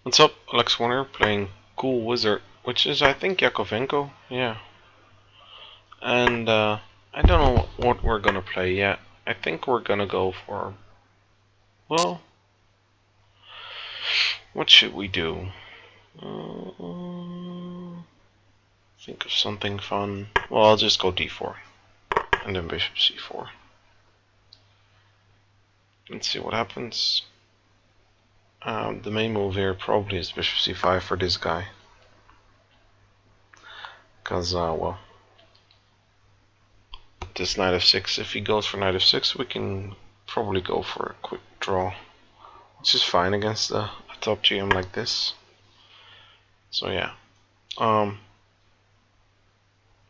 What's up, alexy1 playing CoolWizard, which is I think Jakovenko, yeah. And I don't know what we're gonna play yet. I think we're gonna go for, well, what should we do? Think of something fun. Well, I'll just go d4 and then bishop c4. Let's see what happens. The main move here probably is bishop c5 for this guy. Because, well, this knight f6, if he goes for knight f6, we can probably go for a quick draw, which is fine against a top GM like this. So yeah.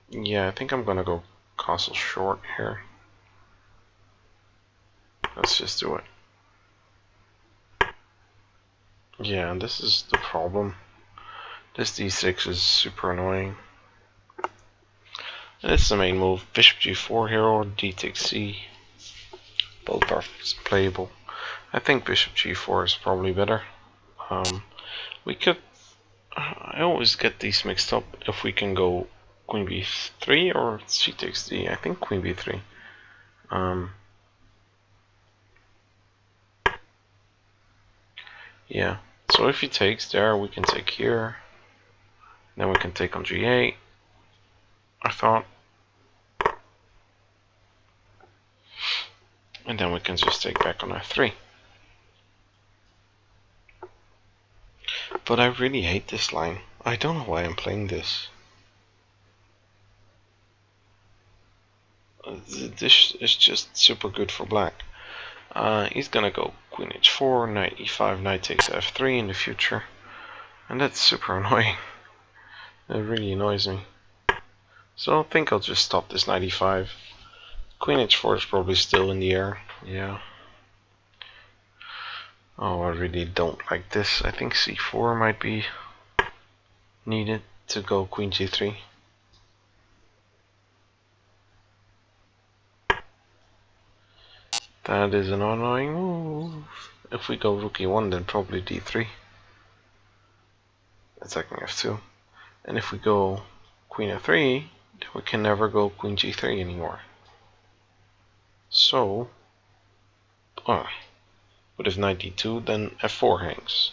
Yeah, I think I'm gonna go castle short here. Let's just do it. Yeah, and this is the problem. This d6 is super annoying. And it's the main move. Bishop g4 here or d takes c. Both are playable. I think bishop g4 is probably better. We could. I always get these mixed up. If we can go queen b3 or c takes d. I think queen b3. Yeah. So if he takes there, we can take here. Then we can take on g8. I thought. And then we can just take back on f3. But I really hate this line. I don't know why I'm playing this. This is just super good for black. He's gonna go queen h4, knight e5, knight takes f3 in the future. And that's super annoying. It really annoys me. So I think I'll just stop this knight e5. Queen h4 is probably still in the air. Yeah. Oh, I really don't like this. I think c4 might be needed to go queen g3. That is an annoying move. If we go rook e1, then probably d3. Attacking f2. And if we go queen f3, then we can never go queen g3 anymore. So, but if knight d2, then f4 hangs.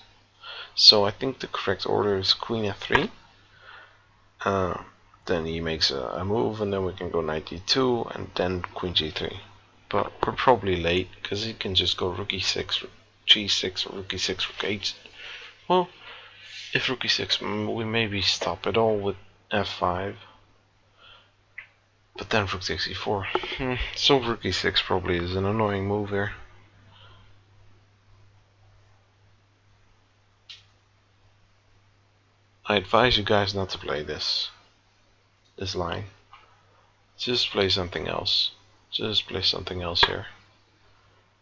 So I think the correct order is queen f3. Then he makes a move, and then we can go knight d2, and then queen g3. But we're probably late, because he can just go rook e6, rook g6, or rook e6, rook h. Well, if rook e6, we maybe stop it all with f5. But then rook takes e4. So rook e6 probably is an annoying move here. I advise you guys not to play this line. Just play something else. Just play something else here.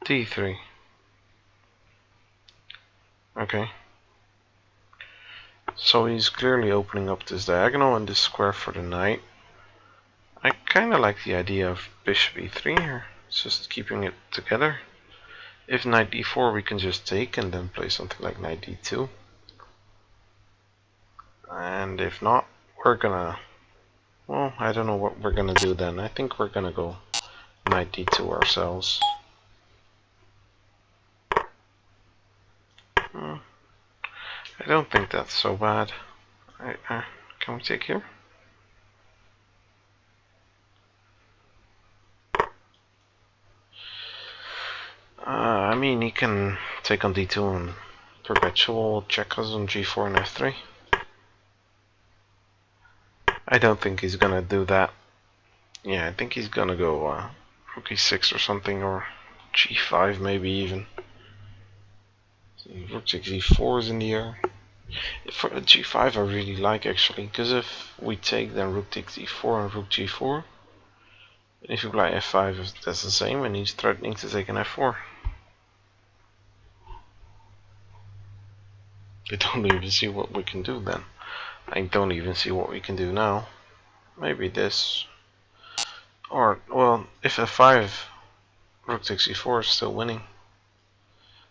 d3. Okay. So he's clearly opening up this diagonal and this square for the knight. I kinda like the idea of bishop e3 here. It's just keeping it together. If knight d4 we can just take and then play something like knight d2. And if not, we're gonna, well, I don't know what we're gonna do then. I think we're gonna go knight d2 ourselves. I don't think that's so bad. Can we take here? I mean, he can take on d2 and perpetual check us on g4 and f3. I don't think he's gonna do that. Yeah, I think he's gonna go rook e6 or something, or g5 maybe even. So rook takes e4 is in the air. For g5 I really like actually, because if we take, then rook takes e4 and rook g4. And if you play f5, that's the same, and he's threatening to take an f4. I don't even see what we can do then. I don't even see what we can do now. Maybe this. Or, well, if f5, rook takes e4 is still winning.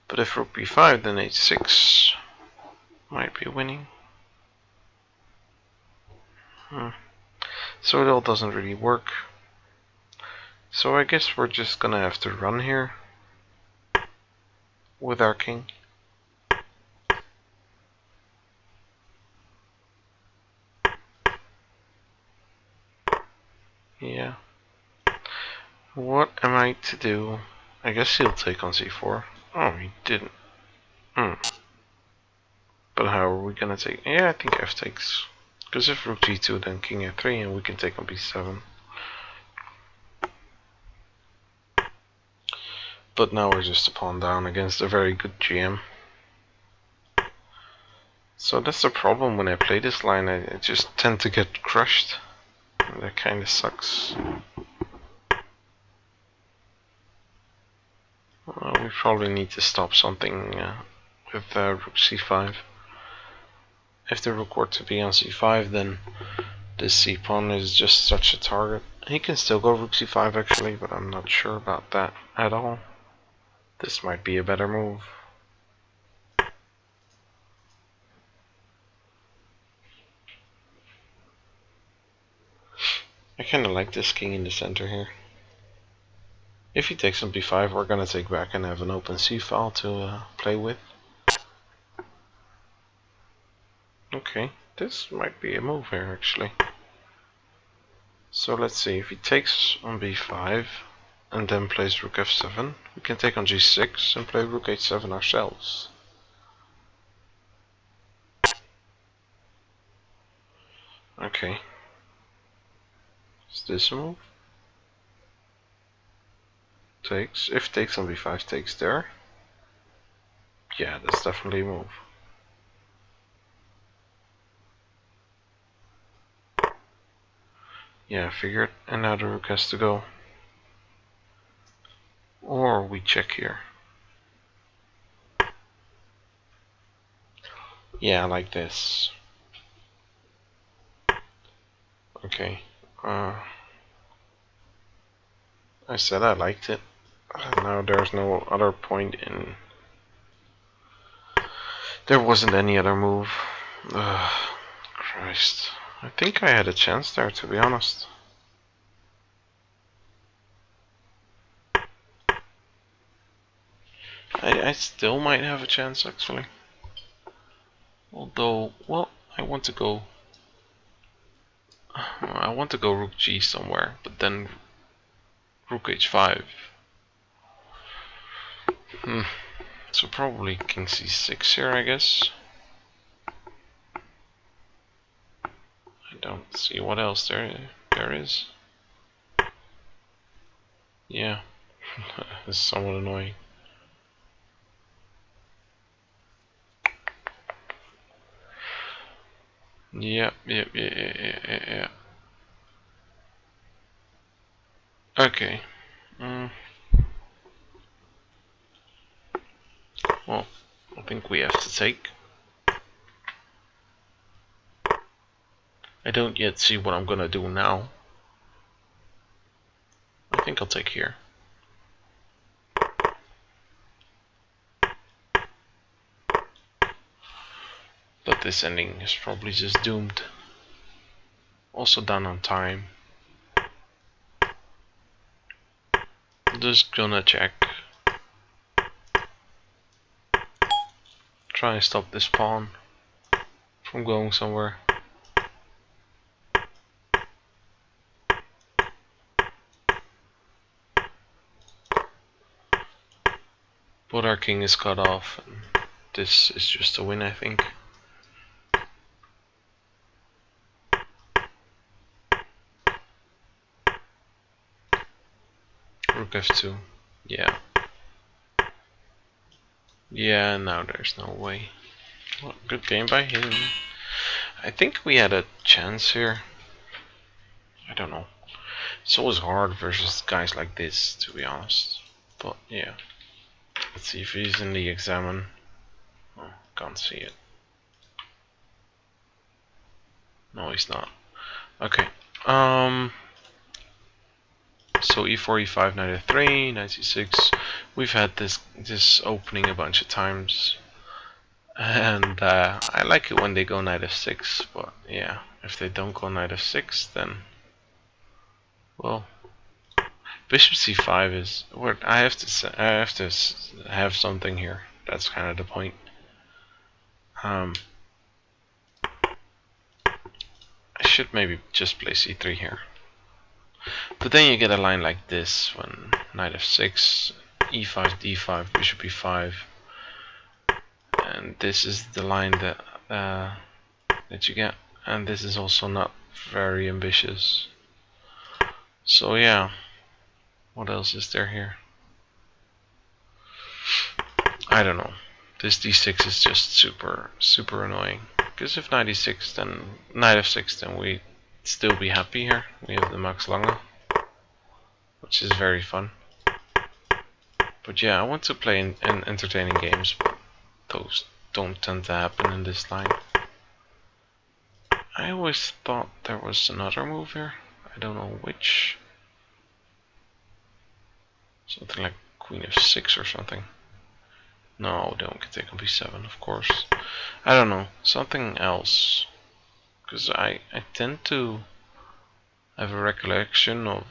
But if rook b5, then h6. might be winning. So it all doesn't really work. So I guess we're just gonna have to run here with our king. Yeah. What am I to do? I guess he'll take on c4. Oh, he didn't. But how are we gonna take? Yeah, I think f takes. Because if rook g2, then king f3, and we can take on b7. But now we're just a pawn down against a very good GM. So that's the problem when I play this line. I just tend to get crushed. And that kind of sucks. We probably need to stop something with rook c5. If the rook were to be on c5, then this c pawn is just such a target. He can still go rook c5 actually, but I'm not sure about that at all. This might be a better move. I kinda like this king in the center here. If he takes on b5, we're gonna take back and have an open c-file to play with. Okay, this might be a move here actually. So let's see, if he takes on b5 and then plays rook f7, we can take on g6 and play rook h7 ourselves. Okay. Is this a move? Takes. If takes on b5, takes there. Yeah, that's definitely a move. Yeah, I figured. And now the rook has to go. Or we check here. Yeah, like this. Okay. I said I liked it. Now there's no other point in. There wasn't any other move. Christ. I think I had a chance there, to be honest. I still might have a chance, actually. Although, well, I want to go rook g somewhere, but then rook h5. So probably king c6 here, I guess. I don't see what else there is. Yeah, this is somewhat annoying. Yeah. Okay. Well, I think we have to take. I don't yet see what I'm gonna do now. I think I'll take here. But this ending is probably just doomed. Also done on time. Just gonna check. Try and stop this pawn from going somewhere. But our king is cut off, and this is just a win, I think. Rook f2, yeah. Yeah, now there's no way. Well, good game by him. I think we had a chance here. I don't know. It's always hard versus guys like this, to be honest. But yeah. Let's see if he's in the examine. Oh, can't see it. No, he's not. Okay. So e4, e5, knight f3, knight c6. We've had this opening a bunch of times. And I like it when they go knight f6, but yeah, if they don't go knight f6, then well, bishop c5 is what I have to have something here. That's kind of the point. I should maybe just play c3 here, but then you get a line like this when knight f6, e5, d5, bishop e5, and this is the line that you get, and this is also not very ambitious. So yeah, what else is there here? I don't know. This d6 is just super annoying. Because if knight e6, then knight f6, then we'd still be happy here. We have the Max Lange, which is very fun. But yeah, I want to play in entertaining games, but those don't tend to happen in this line. I always thought there was another move here. I don't know which. Something like queen f6 or something. No, they don't get taken b7, of course. I don't know, something else. Because I tend to have a recollection of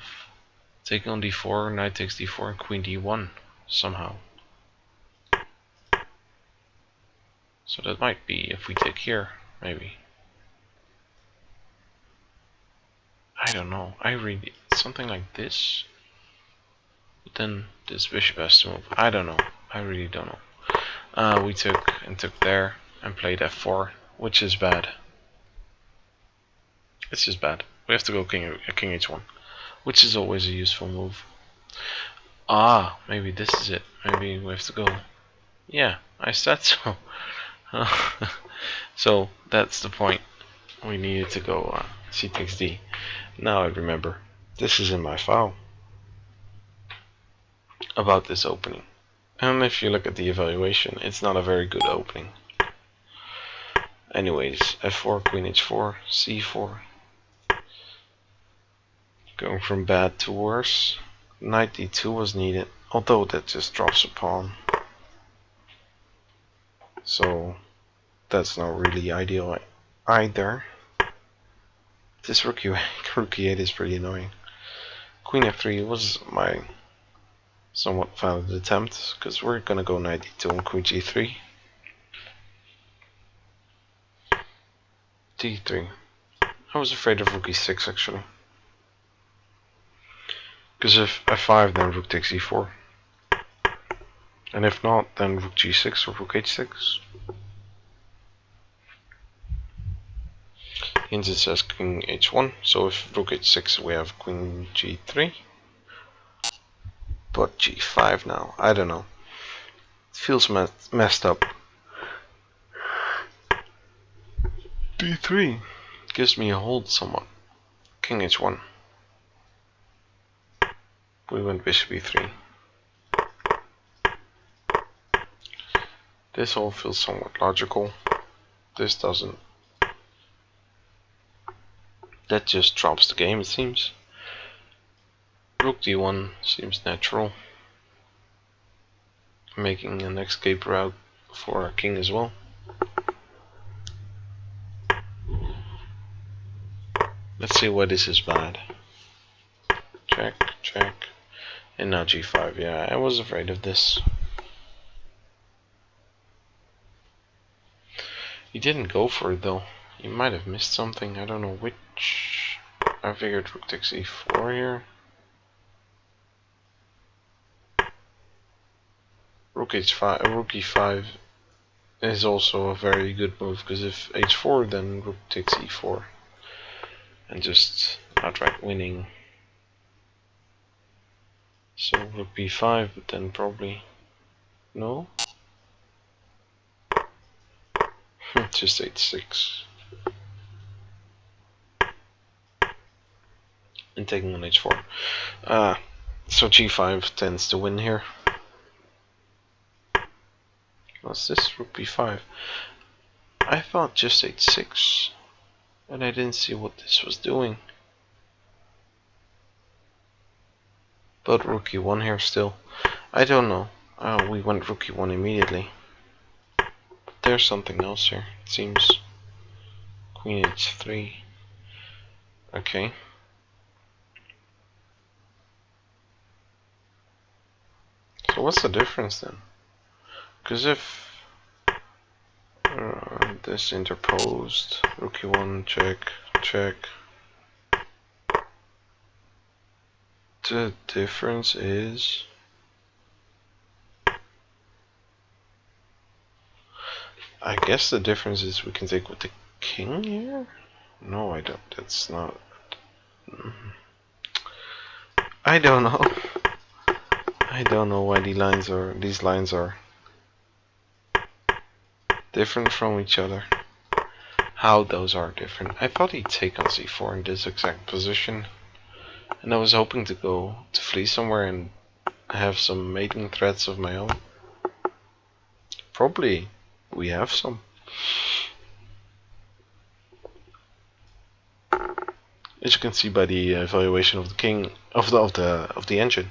taking on d4, knight takes d4, and queen d1 somehow. So that might be if we take here, maybe. I don't know, I read something like this. But then this bishop has to move. I don't know, I really don't know. We took there and played f4, which is bad. It's just bad. We have to go king h1, which is always a useful move. Ah, maybe this is it. Maybe we have to go. Yeah, I said so. So that's the point. We needed to go c takes d. Now I remember. This is in my file about this opening. And if you look at the evaluation, it's not a very good opening. Anyways, f4, queen h4, c4. Going from bad to worse. Knight d2 was needed, although that just drops a pawn. So that's not really ideal either. This rook e8 is pretty annoying. Queen f3 was my somewhat valid attempt, because we're gonna go knight d2 and queen g3. d3. I was afraid of rook e6 actually. Because if f5, then rook takes e4. And if not, then rook g6 or rook h6. Hence it says king h1, so if rook h6 we have queen g3. But g5 now, I don't know. It feels messed up. d3 gives me a hold somewhat. King h1. We went bishop e3. This all feels somewhat logical. This doesn't. That just drops the game, it seems. Rook d1 seems natural. Making an escape route for our king as well. Let's see why this is bad. Check, check. And now g5. Yeah, I was afraid of this. He didn't go for it though. He might have missed something. I don't know which. I figured rook takes e4 here. Rook h5, rook e5 is also a very good move, because if h4, then rook takes e4 and just outright winning. So rook b5, but then probably no. Just h6 and taking on h4. So g5 tends to win here. What's this? Rook b5. I thought just h6, and I didn't see what this was doing. But rook e1 here still. I don't know. We went rook e1 immediately. there's something else here, it seems. Queen h3. Okay. So what's the difference then? Because if this interposed, rook e1, check, check. The difference is I guess the difference is we can take with the king here? No, I don't. That's not. I don't know. I don't know why these lines are different from each other. How those are different. I thought he'd take on c4 in this exact position, and I was hoping to go to flee somewhere and have some mating threats of my own. Probably we have some. As you can see by the evaluation of the king of the engine,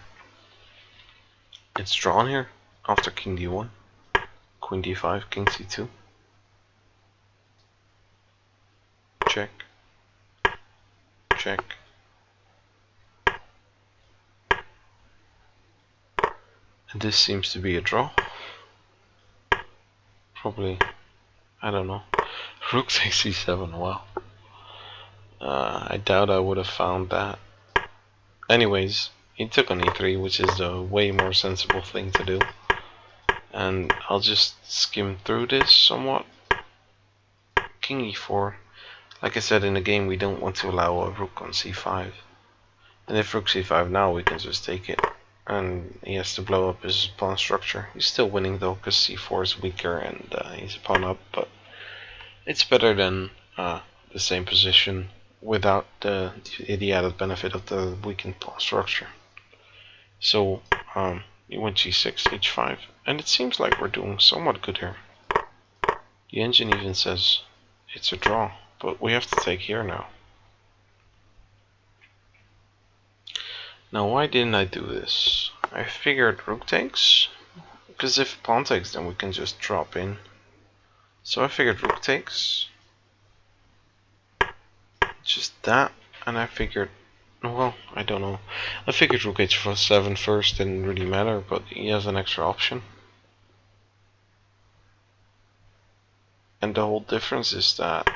it's drawn here after king d1, queen d5, king c2. Check, check. And this seems to be a draw. Probably, I don't know. Rook takes c7, wow. I doubt I would have found that. Anyways, he took on e3, which is the way more sensible thing to do. And I'll just skim through this somewhat. King e4. Like I said in the game, we don't want to allow a rook on c5. And if rook c5 now, we can just take it. And he has to blow up his pawn structure. He's still winning though, because c4 is weaker and he's a pawn up. But it's better than the same position without the added benefit of the weakened pawn structure. So he went g6, h5, and it seems like we're doing somewhat good here. The engine even says it's a draw, but we have to take here now. Now why didn't I do this? I figured rook takes, because if pawn takes then we can just drop in. So I figured rook takes, just that, and I figured, well, I don't know. I figured rook h7 first, didn't really matter, but he has an extra option. And the whole difference is that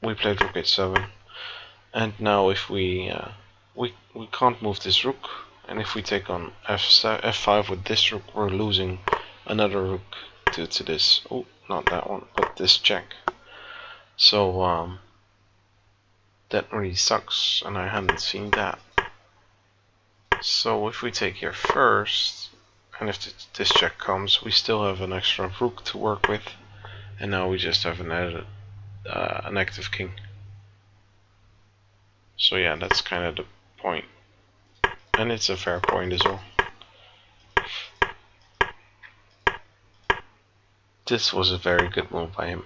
we played rook h7, and now if we can't move this rook, and if we take on f5 with this rook, we're losing another rook due to this. Oh, not that one, but this check. So that really sucks, and I hadn't seen that. So if we take here first, and if this check comes, we still have an extra rook to work with, and now we just have an active king. So yeah, that's kind of the point, and it's a fair point as well. This was a very good move by him,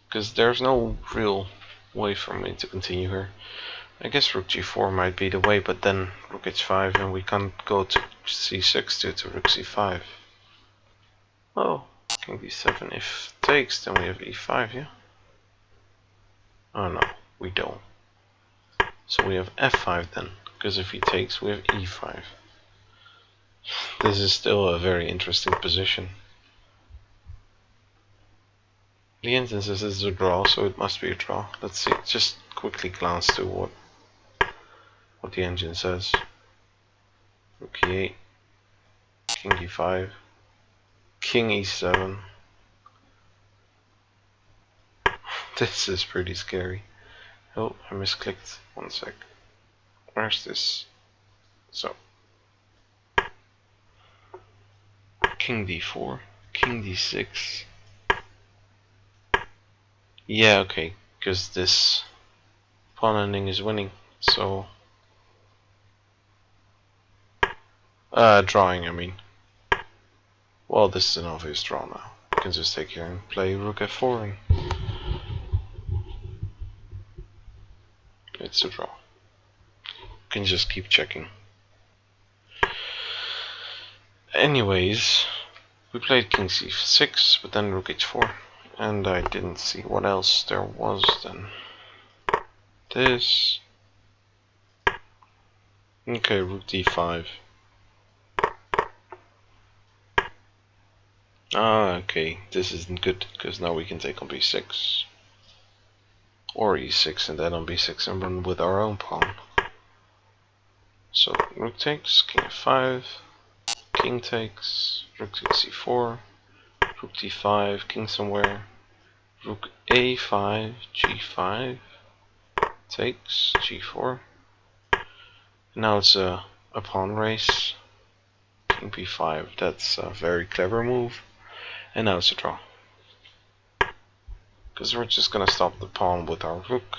because there's no real way for me to continue here. I guess rook g4 might be the way, but then rook h5, and we can't go to c6 due to rook c5. Oh, king d7. If takes, then we have e5, yeah? Oh no, we don't. So we have f5 then, because if he takes, we have e5. This is still a very interesting position. The engine says this is a draw, so it must be a draw. Let's see, just quickly glance to what the engine says. Rook e8, king e5, king e7. This is pretty scary. Oh, I misclicked. 1 sec. Where's this? So, king d4, king d6. Yeah, okay, because this pawn ending is winning, so drawing, I mean. Well, this is an obvious draw now. You can just take here and play rook f4 and it's a draw. You can just keep checking. Anyways, We played king c6, but then rook h4, and I didn't see what else there was then. This. Okay, rook d5. Ah, okay, this isn't good, because now we can take on b6. Or e6, and then on b6 and run with our own pawn. So, rook takes, king f5, king takes, rook takes c4, rook d5, king somewhere, rook a5, g5, takes, g4. Now it's a pawn race, king b5, that's a very clever move, and now it's a draw. Because we're just gonna stop the pawn with our rook.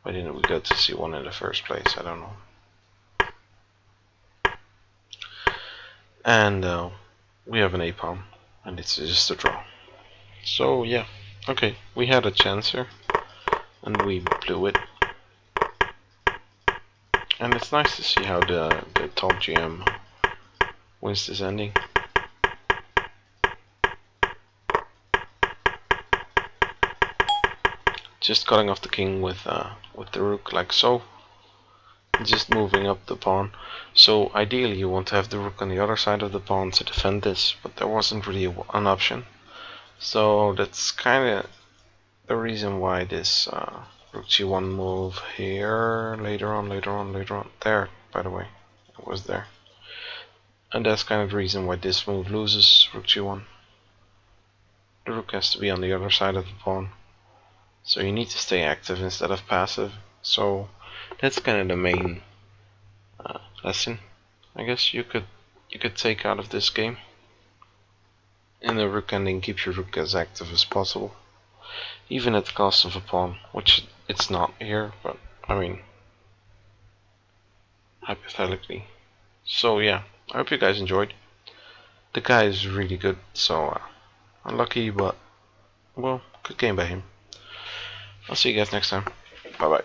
Why didn't we go to c1 in the first place? I don't know. And we have an a pawn, and it's just a draw. So yeah, okay, we had a chance here, and we blew it. And it's nice to see how the top GM wins this ending. Just cutting off the king with the rook like so. Just moving up the pawn. So ideally you want to have the rook on the other side of the pawn to defend this, but there wasn't really an option. So that's kind of the reason why this rook g1 move here later on. There, by the way, it was there. And that's kind of the reason why this move loses rook g1. The rook has to be on the other side of the pawn. So you need to stay active instead of passive. So that's kind of the main lesson, I guess you could take out of this game. In the rook ending, keep your rook as active as possible, even at the cost of a pawn, which it's not here, but I mean, hypothetically. So yeah, I hope you guys enjoyed. The guy is really good, so unlucky, but well, good game by him. I'll see you guys next time. Bye bye.